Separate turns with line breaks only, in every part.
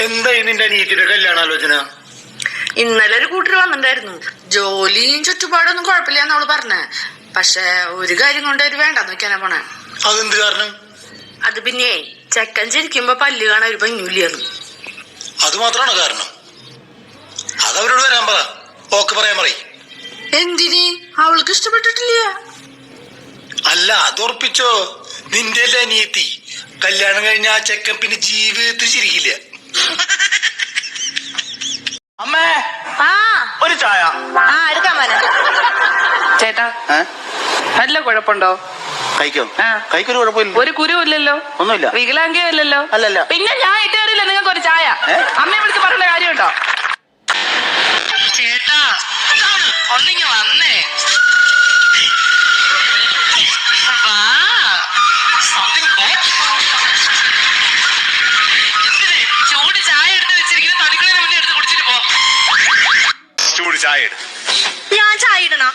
എന്തായി നിന്റെ അനിയത്തിയുടെ കല്യാണാലോചന?
ഇന്നലെ ഒരു കൂട്ടർ വന്നിട്ടുണ്ടായിരുന്നു. ജോലിയും ചുറ്റുപാടൊന്നും കുഴപ്പമില്ലാന്ന് അവള് പറഞ്ഞേ. പക്ഷെ ഒരു കാര്യം കൊണ്ട് അവര് വേണ്ടെന്ന് വെക്കാനാ പോണേ.
അതെന്ത് കാരണം?
അത് പിന്നെ ചെക്കൻ ചിരിക്കുമ്പോ പല്ല് കാണാൻ ഒരു ഭംഗിയില്ലാന്ന്.
അത് മാത്രാണ് കാരണം? അതവരോട് വരാൻ പറ, ഓക്കെ പറയാൻ പറയും.
എന്തിന്? അവൾക്ക് ഇഷ്ടപ്പെട്ടിട്ടില്ല.
അല്ല, അതുറപ്പിച്ചോ. നിന്റെ അനിയത്തി കല്യാണം കഴിഞ്ഞ ആ ചെക്കൻ പിന്നെ ജീവിതത്തിൽ ചിരിക്കില്ല.
അമ്മേ, ഒരു ചായ.
എടുക്കാൻ ചേട്ടാ, നല്ല കുഴപ്പമുണ്ടോ?
കഴിക്കോ? കഴിക്കൊരു കുഴപ്പമില്ല.
ഒരു കുരുവില്ലല്ലോ,
ഒന്നുമില്ല.
വികലാംഗയല്ലല്ലോ.
അല്ലല്ല.
പിന്നെ ഞാൻ ഇട്ട് തരില്ല നിങ്ങൾക്ക് ഒരു ചായ. അമ്മയെ വിളിച്ച് പറയേണ്ട കാര്യമുണ്ടോ? ചേട്ടാ ഒന്നിങ്ങ വന്നേ. ചൂട് ചായ എടുത്ത് വെച്ചിരിക്കുന്ന തടുക്കളെ മുന്നേ എടുത്ത് കുടിച്ചിട്ട് പോ.
ചൂട് ചായ ഇട്.
ഞാൻ ചായ ഇടണോ?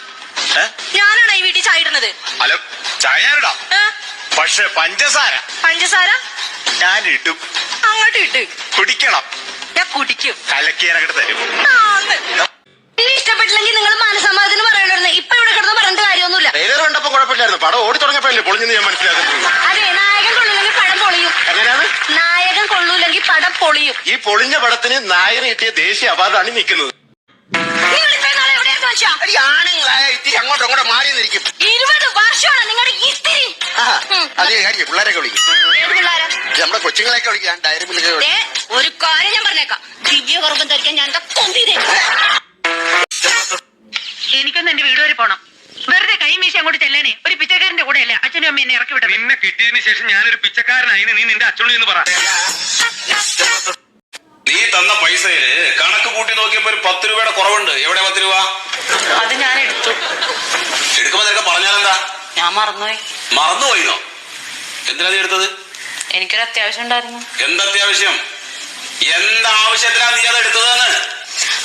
ഞാനാണ് ഈ വീട്ടിൽ ചായ ഇടുന്നത്.
ഹലോ, ചായ ഞാനിടാം. പക്ഷെ പഞ്ചസാര ഞാൻ ഇടും.
അങ്ങോട്ട് ഇട്ട്
കുടിക്കണം.
ഞാൻ കുടിക്കും.
കലക്കിയാനൊക്കെ തരും.
ഇഷ്ടപ്പെട്ടില്ലെങ്കിൽ നിങ്ങൾ മാനസമാധാനം പറയണമായിരുന്നു. ഇപ്പൊ ഇവിടെ കിടന്ന് പറഞ്ഞിട്ട് കാര്യമൊന്നുമില്ല.
കണ്ടപ്പോ കുഴപ്പമില്ലായിരുന്നു. പടം ഓടി തുടങ്ങിയപ്പോഴല്ലേ പൊളിഞ്ഞെന്ന് ഞാൻ മനസ്സിലാക്കുന്നത്.
അതെ, നായകൻ കൊള്ളൂല്ലെങ്കിൽ പടം പൊളിയും.
എങ്ങനെയാണ്?
നായകൻ കൊള്ളൂല്ലെങ്കിൽ പടം പൊളിയും.
ഈ പൊളിഞ്ഞ പടത്തിന് നായകന് കിട്ടിയ ദേശീയ അവാർഡാണ് നിൽക്കുന്നത്. ആണുങ്ങളായ ഇത്തിരി അങ്ങോട്ടും അങ്ങോട്ടും മാറി നിൽക്കും.
20 വർഷമാണ് നിങ്ങളുടെ ഇത്തിരി.
അതേ കാര്യം പിള്ളേരൊക്കെ വിളിക്കും. നമ്മുടെ കൊച്ചുങ്ങളെയൊക്കെ വിളിക്കാം. ഡയറി മിൽക്ക്
ഒരു കാര്യം ഞാൻ പറഞ്ഞേക്കാം, ദിവ്യ ഗർഭം ധരിക്കാൻ ഞാൻ എനിക്കൊന്ന് എന്റെ വീട് വരെ പോണം. വെറുതെ കൈ വീശി അങ്ങോട്ട് ചെല്ലാനേ. ഒരു പിച്ചക്കാരന്റെ കൂടെ അല്ലേ അച്ഛനും അമ്മ എന്നെ ഇറക്കി വിട്ടത്.
നിന്നെ കിട്ടിയതിന് ശേഷം ഞാനൊരു പിച്ചക്കാരനായി നീ നിന്റെ അച്ഛനോട് എന്ന് പറ.
നീ തന്ന പൈസയില് കണക്ക് കൂട്ടി നോക്കിയപ്പോ ഒരു 10 രൂപയുടെ കുറവുണ്ട്. എവിടെ 10 രൂപ?
അത് ഞാൻ എടുത്തു.
എടുക്കുമ്പോ നിനക്ക് പറഞ്ഞാലെന്താ?
ഞാൻ മറന്നുപോയി.
മറന്നുപോയിന്നോ? എന്തിനാ നീ എടുത്തത്?
എനിക്കൊരു അത്യാവശ്യം ഉണ്ടായിരുന്നു.
എന്തത്യാവശ്യം? എന്താവശ്യത്തിനാ നീ അത് എടുത്തതെന്ന്?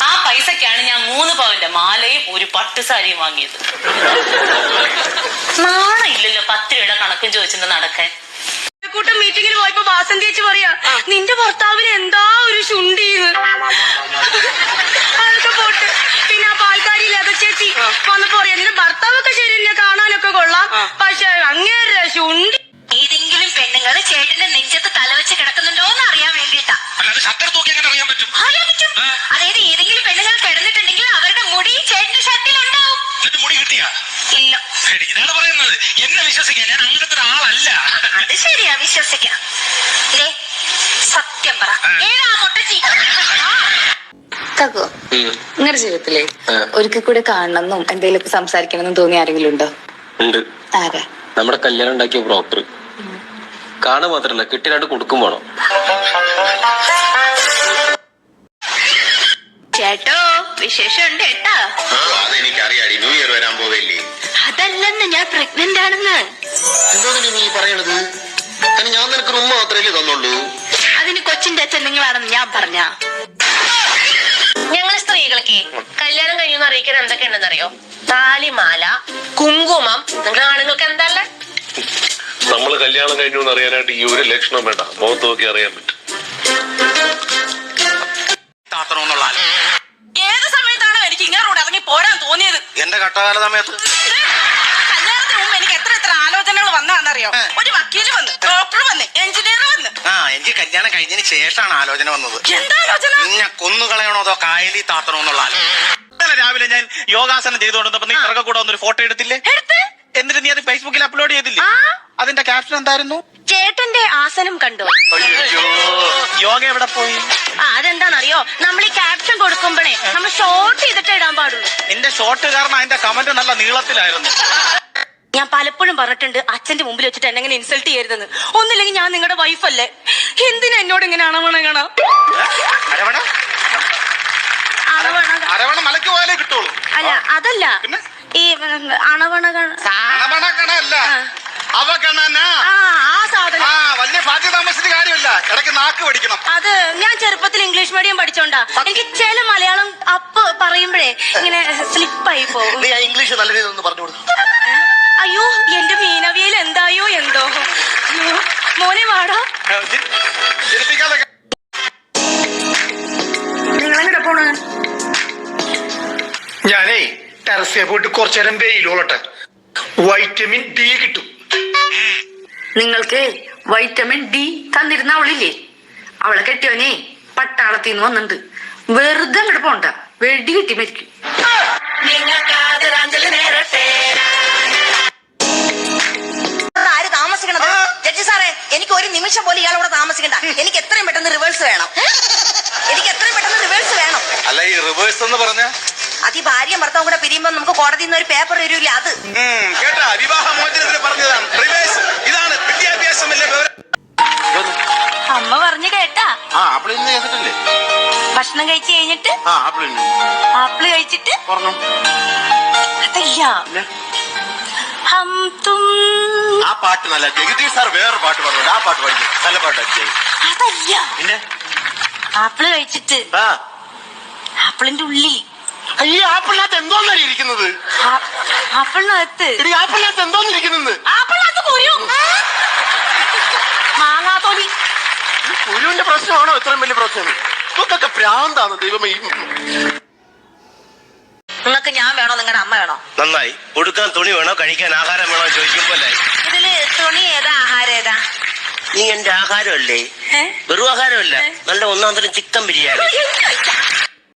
ആ പൈസക്കാണ് ഞാൻ 3 പവന്റെ മാലയും ഒരു പട്ടുസാരിയും വാങ്ങിയത്. നാണയില്ലല്ലോ 10 രൂപയുടെ കണക്കും ചോദിച്ചിട്ട് നടക്കാൻ.
കൂട്ടം മീറ്റിംഗിന് പോയപ്പോ വാസന്തി ചേച്ചി പറയാ, നിന്റെ ഭർത്താവിന് എന്താ ഒരു ശുണ്ടീന്ന്. അതൊക്കെ പോട്ട്. പിന്നെ ആ പാൽക്കാരി ലത ചേച്ചി വന്നപ്പോ പറയാ, നിന്റെ ഭർത്താവൊക്കെ ശരി തന്നെ, കാണാനൊക്കെ കൊള്ളാം, പക്ഷെ അങ്ങേരെ ശുണ്ടി. ഏതെങ്കിലും പെണ്ണുങ്ങള് ചേട്ടന്റെ നെഞ്ചത്ത് തലവെച്ച് കിടക്കുന്നുണ്ടോന്ന് അറിയാൻ വേണ്ടിട്ടാ. അറിയാൻ പറ്റും. അതായത് ഏതെങ്കിലും പെണ്ണുങ്ങൾ കിടന്നിട്ടുണ്ടെങ്കിൽ അവരുടെ മുടി ചേട്ടന്റെ ഷർട്ടിലുണ്ടാവും.
മുടി കിട്ടിയ
ഇല്ല.
ഇതാണ് പറയുന്നത്. എന്നെ വിശ്വസിക്കാൻ ഞാൻ അങ്ങനത്തെ ഒരാളല്ല.
അത് ശരിയാ, വിശ്വസിക്കാം. സത്യം പറ, ഏതാ മുട്ടച്ചി?
കാക്കോ, നിങ്ങളുടെ ജീവിതത്തിലെ ഒരിക്കൽ കൂടെ കാണണമെന്നും എന്തെങ്കിലും സംസാരിക്കണമെന്നും തോന്നിയ ആരെങ്കിലും ഉണ്ടോ?
ഉണ്ട്.
ആരാ?
നമ്മുടെ കല്യാണം ഉണ്ടാക്കിയ ബ്രോക്കർ. കാണാൻ മാത്രല്ല, കിട്ടിയാണ്ട് കൊടുക്കും വേണം.
ചേട്ടോ, വിശേഷം ഉണ്ട് ഏട്ടാ.
അതെനിക്കറിയാടി. ന്യൂ ഇയർ വരാൻ പോവല്ലേ?
അതല്ലെന്ന്, ഞാൻ പ്രഗ്നന്റ് ആണെന്ന്.
എന്തോ നീ പറയണത്? ഞാൻ നിനക്ക് ഉമ്മ മാത്രമല്ലേ തന്നുള്ളൂ.
അതിന് കൊച്ചിന്റെ അച്ഛൻ നിങ്ങളാണെന്ന് ഞാൻ പറഞ്ഞ.
ഞങ്ങള് സ്ത്രീകൾക്ക് കല്യാണം കഴിയുന്ന അറിയിക്കാൻ എന്തൊക്കെയുണ്ടെന്ന് അറിയോ? താലിമാല, കുങ്കുമം. നിങ്ങളുടെ ആണുങ്ങൾക്ക് എന്തല്ലേ?
നമ്മള് കല്യാണം കഴിഞ്ഞു എന്ന് അറിയാനായിട്ട് ഈ ഒരു ലക്ഷണം വേണ്ട, മുഖത്ത് നോക്കി അറിയാൻ പറ്റും.
ഏത് സമയത്താണോ എനിക്ക് ഇങ്ങോട്ട് ഇറങ്ങി പോരാൻ തോന്നിയത്?
എന്റെ കട്ടകാല സമയത്ത്.
കല്യാണത്തിന് മുമ്പ് എനിക്ക് എത്ര ആലോചനകൾ വന്നാന്നറിയോ? ഒരു വക്കീല് വന്ന്, ഡോക്ടർ വന്ന്, എഞ്ചിനീയർ വന്ന്.
എനിക്ക് കല്യാണം കഴിഞ്ഞതിന് ശേഷമാണ് ആലോചന വന്നത്.
എന്താ ആലോചന?
ഞാൻ കൊന്നുകളയണോ അതോ കായലി താത്തണോ എന്നുള്ള ആലോചന. രാവിലെ ഞാൻ യോഗാസനം ചെയ്തുകൊണ്ടിരുന്നപ്പോ നീ ഇറക്ക കൂടെ വന്നൊരു ഫോട്ടോ എടുത്തില്ലേ? എന്നിട്ട് നീ അത് ഫേസ്ബുക്കിൽ അപ്ലോഡ് ചെയ്തില്ലേ? അതിന്റെ ക്യാപ്ഷൻ എന്തായിരുന്നു?
ചേട്ടന്റെ ആസനം കണ്ടോ?
യോഗ എവിടെ പോയി?
അതെന്താണെന്നറിയോ? നമ്മൾ ഈ ക്യാപ്ഷൻ കൊടുക്കുമ്പോഴേ നമ്മൾ ഷോർട്ട് ചെയ്തിട്ട് ഇടാൻ പാടുള്ളൂ.
നിന്റെ ഷോർട്ട് കാരണം അതിന്റെ കമന്റ് നല്ല നീളത്തിലായിരുന്നു.
ഞാൻ പലപ്പോഴും പറഞ്ഞിട്ടുണ്ട്, അച്ഛന്റെ മുമ്പിൽ വെച്ചിട്ട് എന്നെ ഇൻസൾട്ട് ചെയ്യരുതെന്ന്. ഒന്നില്ലെങ്കിൽ ഞാൻ നിങ്ങളുടെ വൈഫല്ലേ, എന്തിനാ എന്നോട് ഇങ്ങനെ അണവണ?
അരവണ മലക്ക് പോയാലേ കിട്ടുള്ളൂ.
അല്ല, അതല്ല, ഈ അണവണ
അവഗണന.
ആ സാധനം.
വലിയ ഭാഗ്യ താമസിച്ചിട്ട് കാര്യമില്ല, ഇടയ്ക്ക് നാക്ക് പഠിക്കണം.
അത് ഞാൻ ചെറുപ്പത്തിൽ ഇംഗ്ലീഷ് മീഡിയം പഠിച്ചോണ്ടാ. എനിക്ക് ചില മലയാളം അപ്പ് പറയുമ്പോഴേ ഇങ്ങനെ സ്ലിപ്പായി പോകും.
ഇംഗ്ലീഷ് നല്ല രീതിയിൽ ഒന്ന് പറഞ്ഞു കൊടുക്കും.
അയ്യോ, എന്റെ മീനവിയൽ എന്തായോ എന്തോ. മോനെ വാടാ.
ടെറസിയെ പോയിട്ട് കുറച്ചു നേരം വെയിലോളട്ടെ, വൈറ്റമിൻ ഡി കിട്ടും.
നിങ്ങൾക്ക് വൈറ്റമിൻ ഡി തന്നിരുന്ന അവളില്ലേ, അവളെ കെട്ടിയോനെ പട്ടാളത്തിൽ നിന്ന് വന്നിട്ടുണ്ട്. വെറുതെ അങ്ങോട്ട് പോണ്ട, വെടി കിട്ടി മരിക്കും.
ആര് താമസിക്കണത്? ജഡ്ജി സാറേ, എനിക്ക് ഒരു നിമിഷം പോലും ഇയാളോട് താമസിക്കണ്ട. എനിക്ക് എത്രയും പെട്ടെന്ന് റിവേഴ്സ് വേണം. എനിക്ക് എത്രയും പെട്ടെന്ന് റിവേഴ്സ് വേണം.
അല്ല, ഈ റിവേഴ്സ് എന്ന് പറഞ്ഞ
അത് ഈ ഭാര്യയും ഭർത്താവും കൂടെ പിരിയുമ്പോ നമുക്ക് കോടതിയിൽ നിന്ന് ഒരു പേപ്പർ വരൂല. അത്
കേട്ടാ, വിവാഹമോചനത്തിന് പറഞ്ഞതാണ് റിവേഴ്സ്. ഇതാണ് വിദ്യാഭ്യാസമല്ലേ വിവരം.
അമ്മ പറഞ്ഞു കേട്ടാ.
ആപ്പിൾ ഇന്ന് കേട്ടിട്ടില്ലേ?
ഭക്ഷണം കഴിച്ചു കഴിഞ്ഞിട്ട്
ആപ്പിൾ
ആപ്പിള് കഴിച്ചിട്ട്
പറഞ്ഞു.
അതല്ല, ഹം തും.
ആ പാട്ട് നല്ല ജഗദീഷ് സാർ വേറൊരു പാട്ട് പറഞ്ഞു. ആ പാട്ട് പഠിക്കും, നല്ല പാട്ട്.
അതല്ല,
പിന്നെ
ആപ്പിള് കഴിച്ചിട്ട് ആപ്പിളിന്റെ ഉള്ളിൽ.
ഈ ആപ്പിളിനകത്ത് എന്തോന്നല്ലേ ഇരിക്കുന്നത്?
ആപ്പിളിനകത്ത്
ആപ്പിളിനകത്ത് എന്തോന്നിരിക്കുന്നത്?
ആപ്പിളിനകത്ത് കുരു, മാങ്ങാത്തോലി.
കുരുവിന്റെ പ്രശ്നമാണോ ഇത്രയും വലിയ പ്രശ്നം? ഇതൊക്കെ പ്രാന്താണ് ദൈവമേ.
നിങ്ങൾക്ക് ഞാൻ വേണോ നിങ്ങളുടെ അമ്മ വേണോ?
നന്നായി. കൊടുക്കാൻ തുണി വേണോ, കഴിക്കാൻ ആഹാരം വേണോ ചോദിക്കുമ്പോലെ
ഇതില് തുണി ഏതാ ആഹാരം ഏതാ?
നീ എന്റെ ആഹാരമല്ലേ? വെറും ആഹാരമല്ല, നല്ല ഒന്നാം തരം ചിക്കൻ ബിരിയാണി.